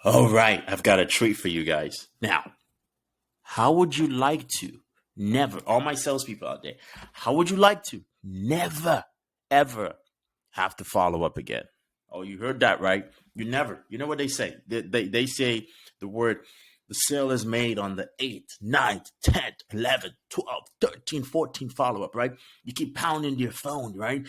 All right, I've got a treat for you guys. Now, how would you like to never, all my salespeople out there, how would you like to never, ever have to follow up again? Oh, you heard that right. You know what they say? They say the word, the sale is made on the 8th, 9th, 10th, 11th, 12th, 13th, 14th follow up, right? You keep pounding your phone, right?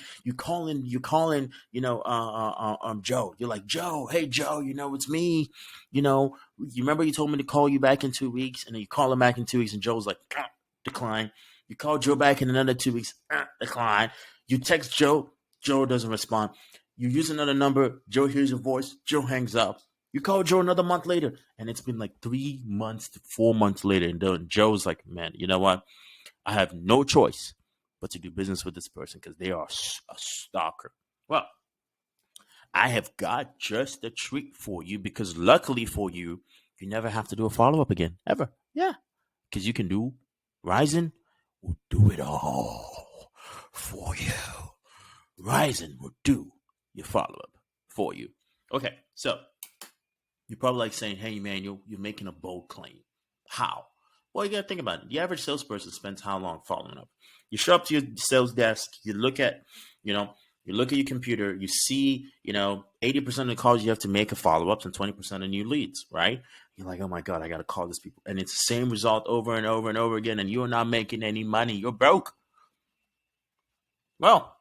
Joe. You're like, Joe, hey, Joe, it's me. You remember you told me to call you back in 2 weeks, and then you call him back in 2 weeks, and Joe's like, decline. You call Joe back in another 2 weeks, decline. You text Joe, Joe doesn't respond. You use another number, Joe hears your voice, Joe hangs up. You call Joe another month later, and it's been like 3 months to 4 months later, and then Joe's like, man, you know what? I have no choice but to do business with this person because they are a stalker. Well, I have got just a treat for you because luckily for you, you never have to do a follow up again, ever. Yeah, because you can do RIZN will do it all for you. RIZN will do your follow up for you. Okay, so you're probably like saying, hey, man, you're making a bold claim. How? Well, you got to think about it. The average salesperson spends how long following up? You show up to your sales desk, you look at, you look at your computer, you see, 80% of the calls you have to make are follow-ups and 20% are new leads, right? You're like, oh my God, I got to call these people. And it's the same result over and over and over again, and you're not making any money. You're broke. Well,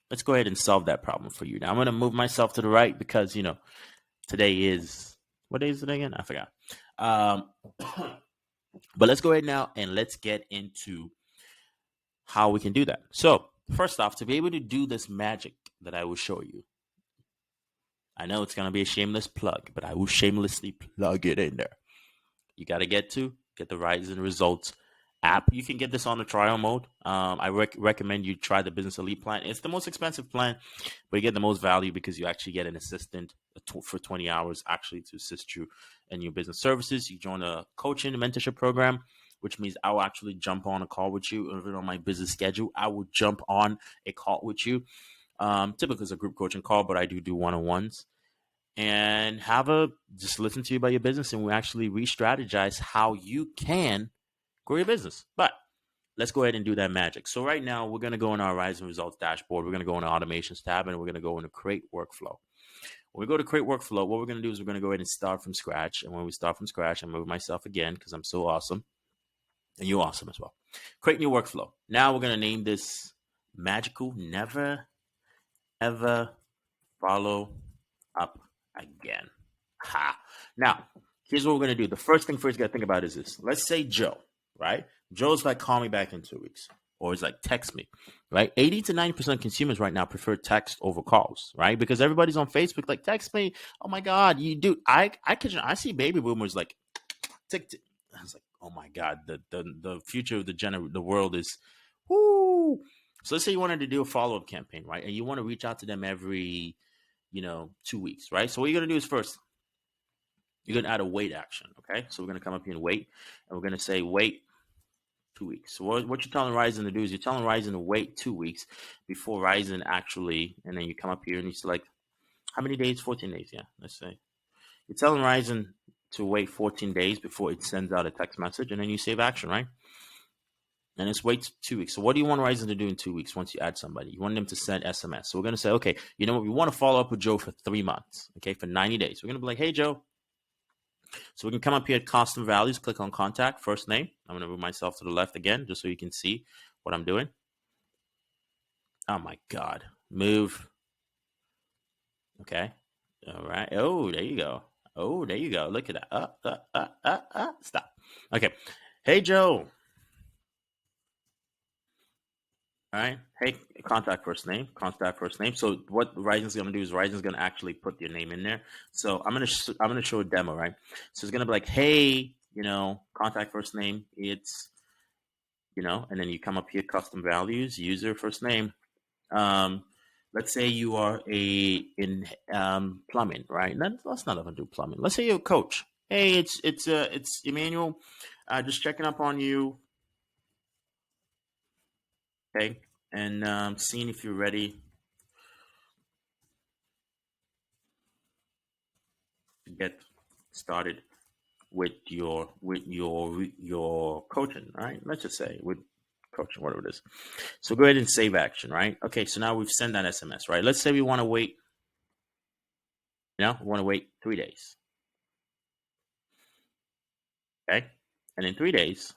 let's go ahead and solve that problem for you. Now, I'm going to move myself to the right because, today is, what day is it again? I forgot. But let's go ahead now and let's get into how we can do that. So first off, to be able to do this magic that I will show you, I know it's going to be a shameless plug, but I will shamelessly plug it in there. You got to get the RIZN Results app. You can get this on the trial mode. I recommend you try the Business Elite plan. It's the most expensive plan, but you get the most value because you actually get an assistant for 20 hours actually to assist you in your business services. You join a coaching and mentorship program, which means I will actually jump on a call with you. Even on my business schedule, I will jump on a call with you. Typically it's a group coaching call, but I do one-on-ones. And just listen to you about your business, and we actually re-strategize how you can grow your business. But let's go ahead and do that magic. So right now, we're going to go in our RIZN Results dashboard. We're going to go in the Automations tab, and we're going to go into Create Workflow. When we go to Create Workflow, what we're going to do is we're going to go ahead and start from scratch. And when we start from scratch, I move myself again because I'm so awesome. And you're awesome as well. Create new workflow. Now we're going to name this Magical Never, Ever Follow Up Again. Ha. Now, here's what we're going to do. The first thing first you got to think about is this. Let's say Joe, right? Joe's like, call me back in 2 weeks. Or it's like, text me, right? 80 to 90% of consumers right now prefer text over calls, right? Because everybody's on Facebook, like, text me. Oh my God, you do. I see baby boomers like, tick. I was like, oh my God, the future of the world is, whoo. So let's say you wanted to do a follow-up campaign, right? And you want to reach out to them every 2 weeks, right? So what you're going to do is first, you're going to add a wait action, okay? So we're going to come up here and wait, and we're going to say wait 2 weeks. So what you're telling RIZN to do is you're telling RIZN to wait 2 weeks before RIZN actually, and then you come up here and you select how many days? 14 days, yeah, let's say. You're telling RIZN to wait 14 days before it sends out a text message, and then you save action, right? And it's wait 2 weeks. So what do you want RIZN to do in 2 weeks once you add somebody? You want them to send SMS. So we're going to say, okay, you know what? We want to follow up with Joe for 3 months, okay, for 90 days. We're going to be like, hey, Joe. So we can come up here at custom values, click on contact, first name. I'm going to move myself to the left again just so you can see what I'm doing. Oh, my God. Move. Okay. All right. Oh, there you go. Oh, there you go. Look at that. Stop. Okay. Hey, Joe. All right. Hey, contact first name. So what RIZN's going to do is RIZN's going to actually put your name in there. So I'm going to show a demo, right? So it's going to be like, hey, contact first name. It's, and then you come up here, custom values, user first name. Let's say you are in plumbing, right? Let's not even do plumbing. Let's say you're a coach. Hey, it's Emmanuel. Just checking up on you. Okay, and seeing if you're ready to get started with your coaching, right? Let's just say with coaching, whatever it is. So go ahead and save action, right? Okay, so now we've sent that SMS, right? Let's say we want to wait, we want to wait 3 days. Okay. And in 3 days,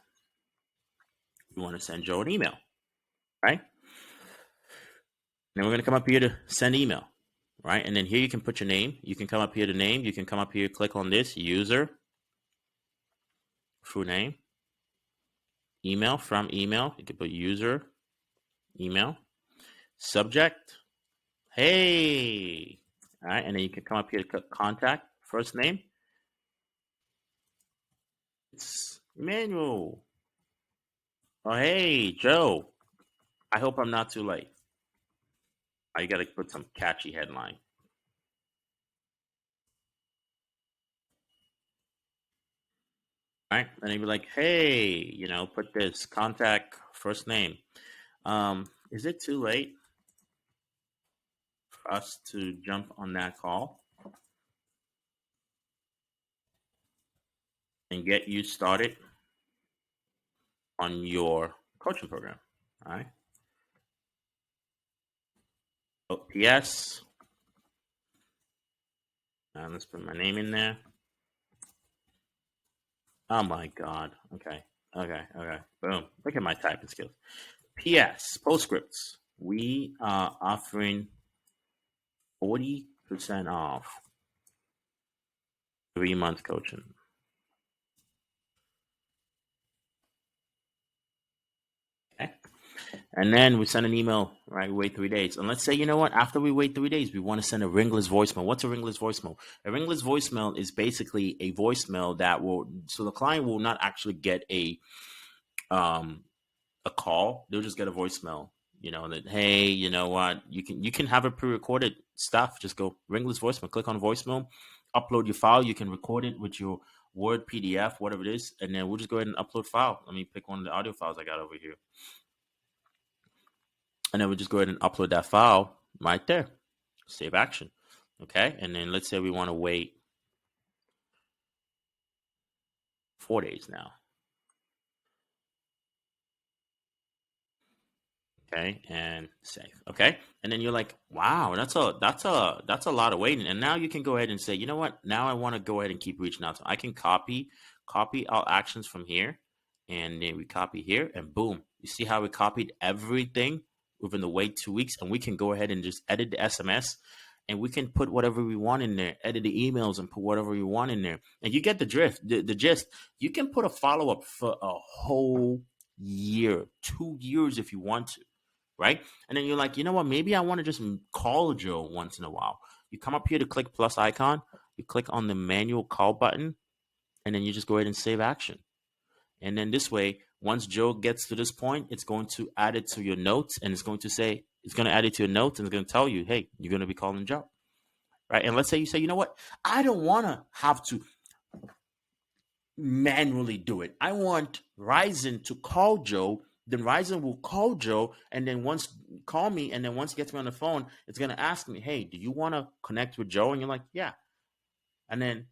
we want to send Joe an email, right? Then we're going to come up here to send email, right? And then here you can put your name. You can come up here to name. You can come up here, click on this user, full name, email, from email. You can put user, email, subject, hey, all right. And then you can come up here to click contact, first name. It's Emmanuel. Oh, hey, Joe. I hope I'm not too late. You got to put some catchy headline. Right? And they'd be like, hey, put this contact first name. Is it too late for us to jump on that call and get you started on your coaching program? All right. Oh, P.S. Let's put my name in there. Oh my God. Okay. Boom. Look at my typing skills. P.S. Postscripts. We are offering 40% off 3-month coaching. Okay. And then we send an email, right? We wait 3 days. And let's say, you know what? After we wait 3 days, we want to send a ringless voicemail. What's a ringless voicemail? A ringless voicemail is basically a voicemail that will, so the client will not actually get a call. They'll just get a voicemail, that, hey, you know what? You can have a pre-recorded stuff. Just go ringless voicemail, click on voicemail, upload your file. You can record it with your Word, PDF, whatever it is. And then we'll just go ahead and upload file. Let me pick one of the audio files I got over here. And then we just go ahead and upload that file right there. Save action. Okay. And then let's say we want to wait 4 days now. Okay. And save. Okay. And then you're like, wow, that's a lot of waiting. And now you can go ahead and say, you know what? Now I want to go ahead and keep reaching out to them. I can copy our actions from here. And then we copy here and boom. You see how we copied everything within the wait 2 weeks, and we can go ahead and just edit the SMS, and we can put whatever we want in there, edit the emails and put whatever we want in there. And you get the drift, the gist. You can put a follow-up for a whole year, 2 years if you want to, right? And then you're like, you know what? Maybe I want to just call Joe once in a while. You come up here to click plus icon, you click on the manual call button, and then you just go ahead and save action. And then this way, once Joe gets to this point, it's going to add it to your notes, and it's going to add it to your notes, and it's going to tell you, hey, you're going to be calling Joe, right? And let's say you say, you know what? I don't want to have to manually do it. I want RIZN to call Joe. Then RIZN will call Joe, and then once call me, and then once he gets me on the phone, it's going to ask me, hey, do you want to connect with Joe? And you're like, yeah. And then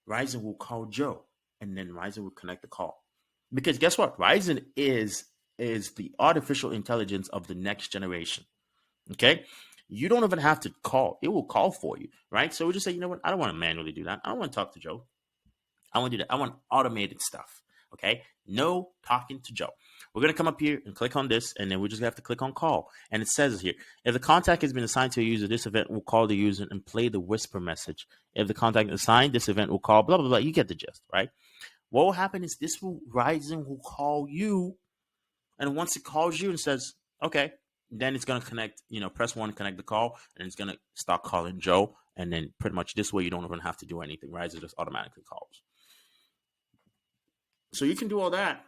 RIZN will call Joe, and then RIZN will connect the call. Because guess what? RIZN is the artificial intelligence of the next generation. Okay? You don't even have to call. It will call for you, right? So we just say, you know what? I don't want to manually do that. I don't want to talk to Joe. I want to do that. I want automated stuff. Okay? No talking to Joe. We're going to come up here and click on this, and then we just have to click on call. And it says here, if the contact has been assigned to a user, this event will call the user and play the whisper message. If the contact is assigned, this event will call, blah, blah, blah. You get the gist, right? What will happen is RIZN will call you, and once it calls you and says, okay, then it's going to connect, press 1 to connect the call, and it's going to start calling Joe, and then pretty much this way you don't even have to do anything. RIZN just automatically calls. So you can do all that,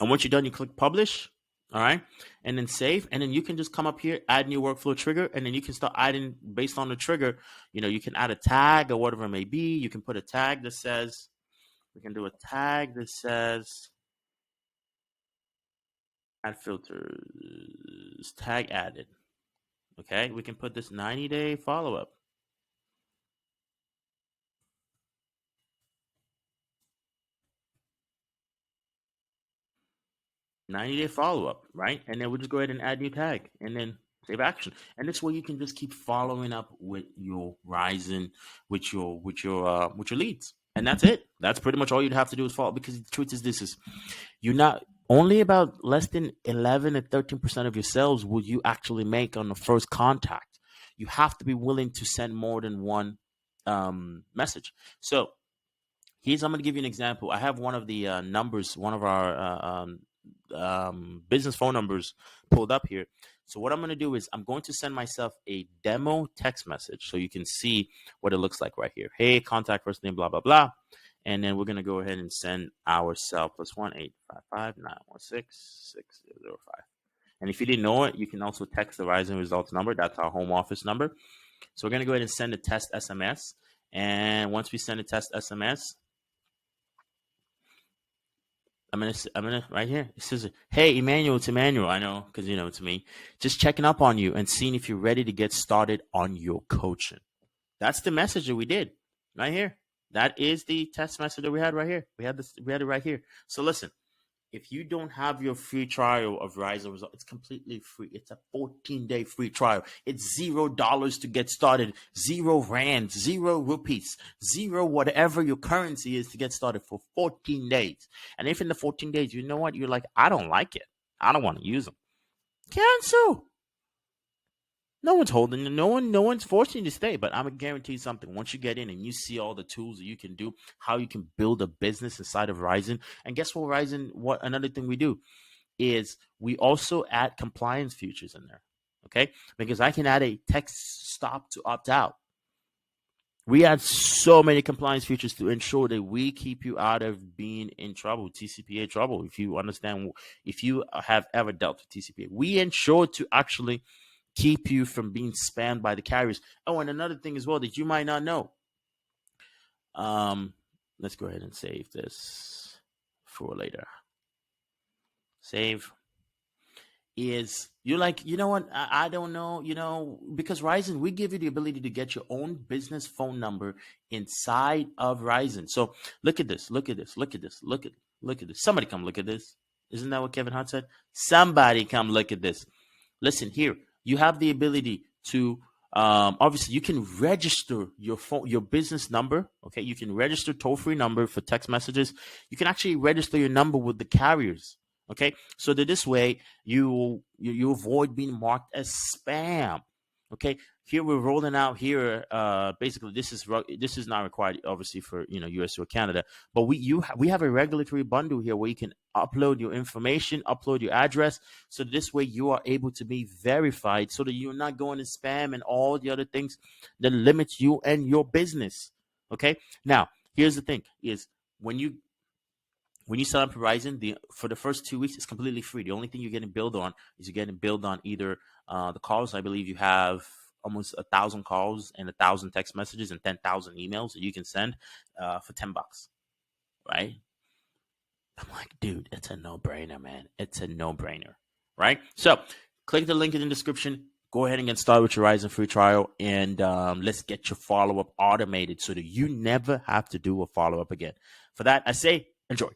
and once you're done, you click publish, all right, and then save, and then you can just come up here, add new workflow trigger, and then you can start adding based on the trigger. You can add a tag or whatever it may be. You can put a tag that says, we can do a tag that says add filters, tag added. Okay, we can put this 90-day follow-up. 90-day follow-up, right? And then we'll just go ahead and add new tag and then save action. And this way you can just keep following up with your RIZN, with your leads. And that's it. That's pretty much all you'd have to do is follow, because the truth is, this is, you're not only about less than 11 and 13% of your sales will you actually make on the first contact. You have to be willing to send more than one message. So I'm going to give you an example. I have one of the numbers, one of our business phone numbers pulled up here. So what I'm going to do is I'm going to send myself a demo text message so you can see what it looks like right here. Hey, contact first name, blah, blah, blah. And then we're going to go ahead and send ourselves +1 855 916 6005. And if you didn't know it, you can also text the RIZN results number. That's our home office number. So we're going to go ahead and send a test SMS. And once we send a test SMS, I'm gonna right here. It says, "Hey, Emmanuel, it's Emmanuel. I know, because it's me. Just checking up on you and seeing if you're ready to get started on your coaching." That's the message that we did right here. That is the test message that we had right here. We had it right here. So listen, if you don't have your free trial of RIZN Result, it's completely free. It's a 14-day free trial. It's $0 to get started. 0 rands, 0 rupees, 0 whatever your currency is to get started for 14 days. And if in the 14 days, you know what? You're like, I don't like it. I don't want to use them. Cancel. No one's holding you. No one's forcing you to stay. But I'm gonna guarantee you something. Once you get in and you see all the tools that you can do, how you can build a business inside of RIZN. And guess what, RIZN? What another thing we do is we also add compliance features in there. Okay, because I can add a text stop to opt out. We add so many compliance features to ensure that we keep you out of being in trouble, TCPA trouble. If you understand, if you have ever dealt with TCPA, we ensure to actually keep you from being spammed by the carriers. Oh, and another thing as well that you might not know. Let's go ahead and save this for later. Save. Is you're like, you know what? I don't know, because RIZN, we give you the ability to get your own business phone number inside of RIZN. So look at this. Look at this. Somebody come look at this. Isn't that what Kevin Hart said? Somebody come look at this. Listen here. You have the ability to obviously you can register your phone, your business number. Okay, you can register toll-free number for text messages. You can actually register your number with the carriers. Okay, so that this way you avoid being marked as spam. Okay, here we're rolling out here. Basically, this is not required, obviously, for US or Canada, but we have a regulatory bundle here where you can upload your information, upload your address, so this way you are able to be verified, so that you're not going to spam and all the other things that limits you and your business. Okay, now here's the thing: is when you sign up for RIZN, for the first 2 weeks, it's completely free. The only thing you're getting billed on is you're getting billed on either the calls. I believe you have almost 1,000 calls and 1,000 text messages and 10,000 emails that you can send for $10, right? I'm like, dude, it's a no-brainer, man. It's a no-brainer, right? So click the link in the description. Go ahead and get started with your RIZN free trial, and let's get your follow-up automated so that you never have to do a follow-up again. For that, I say enjoy.